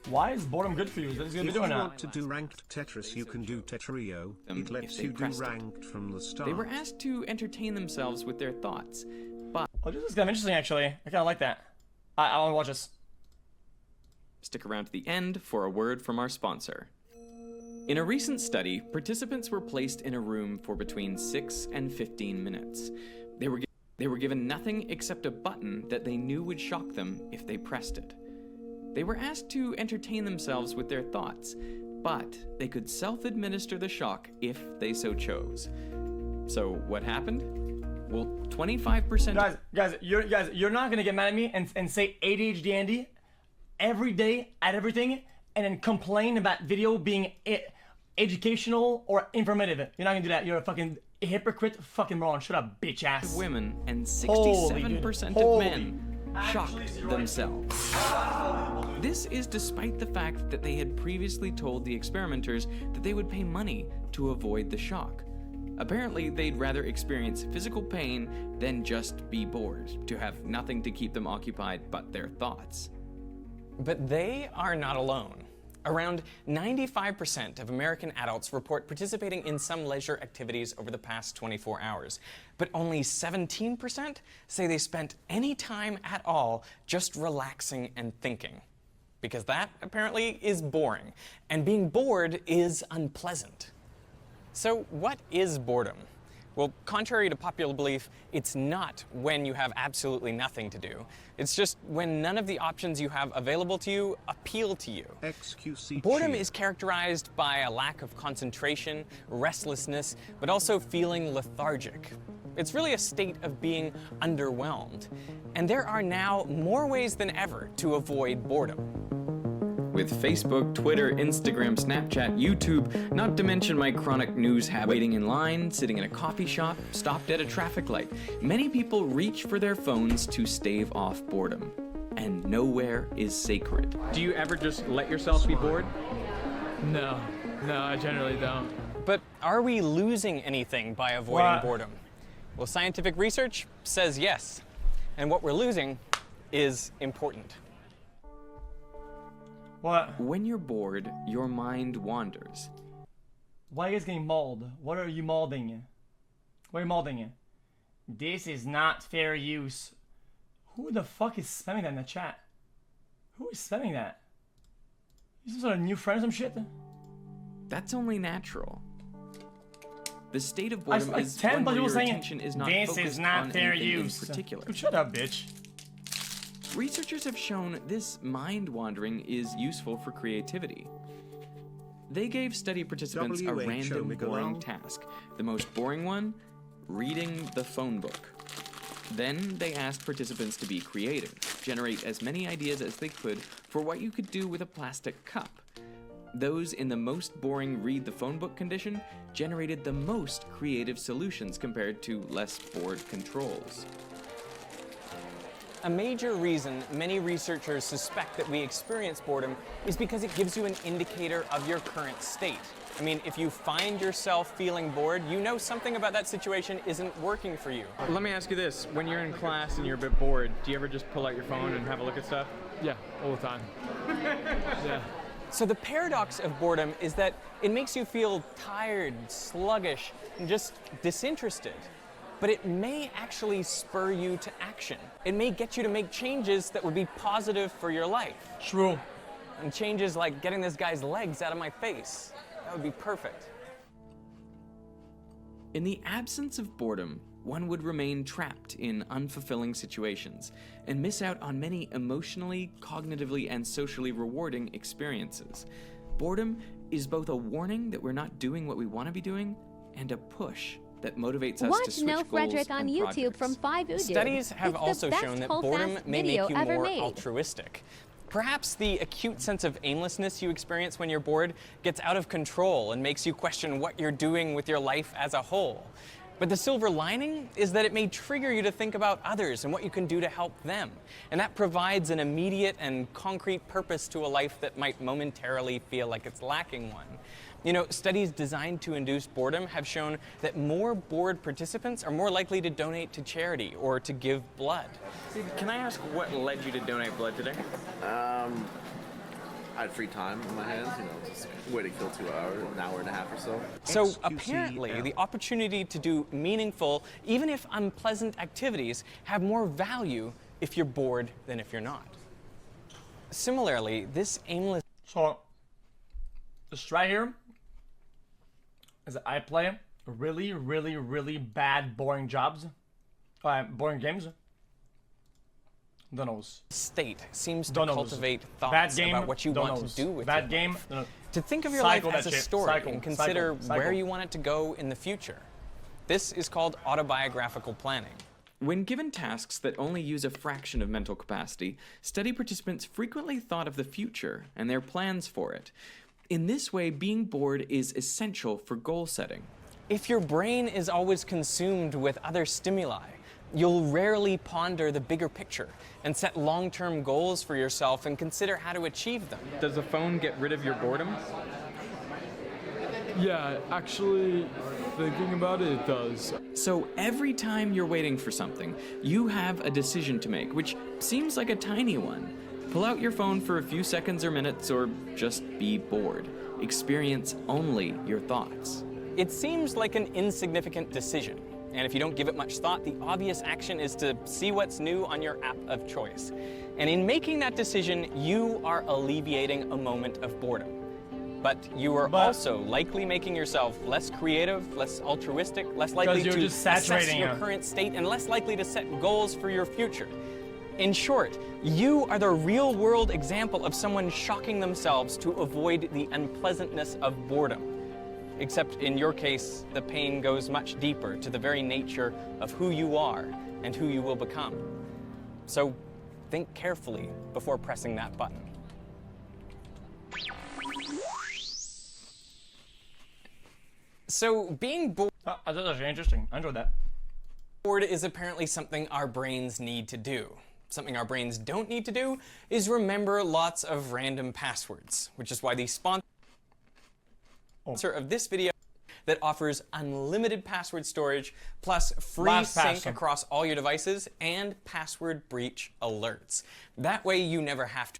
Why is boredom good for you? Is that gonna be If doing you that? want to do ranked Tetris, you can do Tetrio. It lets you do ranked from the start. They were asked to entertain themselves with their thoughts, but Oh, this is kind of interesting, actually. I kind of like that. I want to watch this. stick around to the end for a word from our sponsor. In a recent study, participants were placed in a room for between 6 and 15 minutes. They were given nothing except a button that they knew would shock them if they pressed it. They were asked to entertain themselves with their thoughts, but they could self-administer the shock if they so chose. So what happened? Well, 25%. Guys, you're not gonna get mad at me and say ADHD Andy every day at everything, and then complain about video being educational or informative. You're not gonna do that. You're a fucking hypocrite, fucking moron. Shut up, bitch ass. Of women and 67% of men shocked themselves. This is despite the fact that they had previously told the experimenters that they would pay money to avoid the shock. Apparently, they'd rather experience physical pain than just be bored, to have nothing to keep them occupied but their thoughts. But they are not alone. Around 95% of American adults report participating in some leisure activities over the past 24 hours. But only 17% say they spent any time at all just relaxing and thinking. Because that, apparently, is boring. And being bored is unpleasant. So what is boredom? Well, contrary to popular belief, it's not when you have absolutely nothing to do. It's just when none of the options you have available to you appeal to you. xQc. Boredom is characterized by a lack of concentration, restlessness, but also feeling lethargic. It's really a state of being underwhelmed. And there are now more ways than ever to avoid boredom. With Facebook, Twitter, Instagram, Snapchat, YouTube, not to mention my chronic news habit, waiting in line, sitting in a coffee shop, stopped at a traffic light, many people reach for their phones to stave off boredom. And nowhere is sacred. Do you ever just let yourself be bored? No, I generally don't. But are we losing anything by avoiding boredom? Well, scientific research says yes. And what we're losing is important. What? When you're bored, your mind wanders. Why are you guys getting mauled? What are you mauling? What are you mauling? This is not fair use. Who the fuck is spamming that in the chat? Who is spamming that? Is this a new friend or some shit? That's only natural. The state of boredom is 10 one where your saying, attention is not this focused is not on fair anything use. in particular. Shut up, bitch. Researchers have shown this mind wandering is useful for creativity. They gave study participants a random boring task. The most boring one, reading the phone book. Then they asked participants to be creative, generate as many ideas as they could for what you could do with a plastic cup. Those in the most boring read the phone book condition generated the most creative solutions compared to less bored controls. A major reason many researchers suspect that we experience boredom is because it gives you an indicator of your current state. I mean, if you find yourself feeling bored, you know something about that situation isn't working for you. Let me ask you this. When you're in class and you're a bit bored, do you ever just pull out your phone and have a look at stuff? Yeah, all the time. Yeah. So the paradox of boredom is that it makes you feel tired, sluggish, and just disinterested. But it may actually spur you to action. It may get you to make changes that would be positive for your life. True. And changes like getting this guy's legs out of my face. That would be perfect. In the absence of boredom, one would remain trapped in unfulfilling situations and miss out on many emotionally, cognitively, and socially rewarding experiences. Boredom is both a warning that we're not doing what we want to be doing and a push that motivates us to switch No goals Frederick on and YouTube projects. from 5 Studies have also shown that boredom may make you more altruistic. Perhaps the acute sense of aimlessness you experience when you're bored gets out of control and makes you question what you're doing with your life as a whole. But the silver lining is that it may trigger you to think about others and what you can do to help them. And that provides an immediate and concrete purpose to a life that might momentarily feel like it's lacking one. You know, studies designed to induce boredom have shown that more bored participants are more likely to donate to charity or to give blood. Can I ask what led you to donate blood today? I had free time on my hands, you know, just a way to kill 2 hours, an hour and a half or so. So xQc apparently, the opportunity to do meaningful, even if unpleasant activities have more value if you're bored than if you're not. Similarly, this aimless... So, this right here is that I play really, really, really bad, boring jobs. Boring games. Donos. state seems to Donos. cultivate Bad thoughts game, about what you want donos. to do with Bad your game. life. Donos. To think of your Cycle life as that a shit. story Cycle, and consider cycle. where you want it to go in the future. This is called autobiographical planning. When given tasks that only use a fraction of mental capacity, study participants frequently thought of the future and their plans for it. In this way, being bored is essential for goal setting. If your brain is always consumed with other stimuli, you'll rarely ponder the bigger picture and set long-term goals for yourself and consider how to achieve them. Does the phone get rid of your boredom? Yeah, actually, thinking about it, it does. So every time you're waiting for something, you have a decision to make, which seems like a tiny one. Pull out your phone for a few seconds or minutes, or just be bored. Experience only your thoughts. It seems like an insignificant decision, and if you don't give it much thought, the obvious action is to see what's new on your app of choice. And in making that decision, you are alleviating a moment of boredom. But you are also likely making yourself less creative, less altruistic, less likely to just assess saturating your it. current state, and less likely to set goals for your future. In short, you are the real-world example of someone shocking themselves to avoid the unpleasantness of boredom. Except in your case, the pain goes much deeper to the very nature of who you are and who you will become. So think carefully before pressing that button. So being bored I thought that was actually interesting. I enjoyed that. is apparently something our brains need to do. Something our brains don't need to do is remember lots of random passwords, which is why the sponsor of this video that offers unlimited password storage plus free sync across all your devices and password breach alerts. That way you never have to.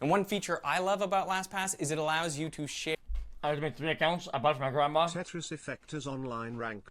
And one feature I love about LastPass is it allows you to share I had to make 3 accounts. I bought it from my grandma. Tetris Effector's online rank